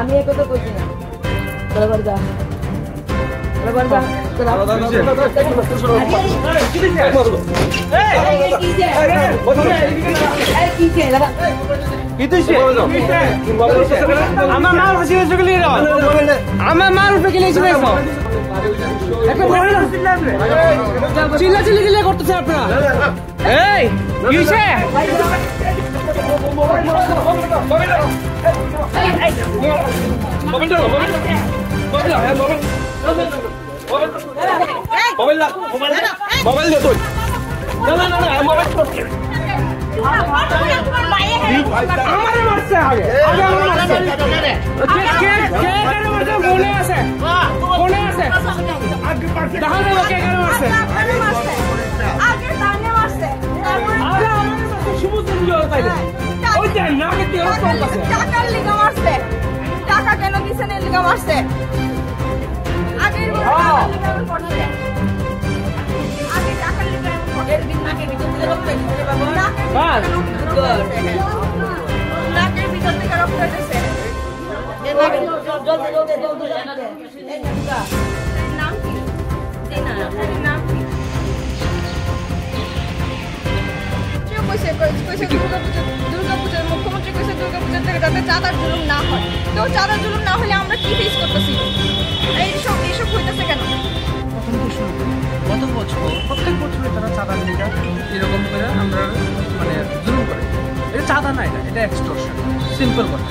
আমি এই কথা কইছি না চলো বাড়ি যা চলো বাড়ি যা আমার মাল ফাঁসি গেলে আমার মাল গেলে চিল্লা চিল্লি গিলে করতেছে আপনারা এই কিসে মোবাইল দে তুই না আমারে মারছে আগে আমার মারছে কে মারছে মনে আছে আগে পারছে দেখা যাবে কে মারছে আগে তানে মারছে আরে আমারে মারছে সমুদ্র দিলো তাইলে ওই দেন না কে তেল কম আছে টাকার লিগা মারছে টাকা কেন দিছেন এর লিগা মারছে আগে করছে আগে টাকার লিগা এর দিন নাকে ভিতর থেকে রক্ত দিছে বাবা বাস নাকের ভিতর থেকে রক্ত দিছে জলদি নাম কি দিনা নাম কি কেউ কইছে দুর্গাপূজার মুখ্যমন্ত্রী কইছে দুর্গাপূজার থেকে যাতে চাঁদার জুলুম না হয় তো চাঁদার জুলুম না হলে আমরা কি ফেস করতেছি এইসব হইতেছে কেন গত বছর প্রত্যেক বছরে তারা চাঁদার লিগা এরকম করে আমরা মানে জুলুম করে এটা চাঁদা না এটা এক্সটর্শন সিম্পল কথা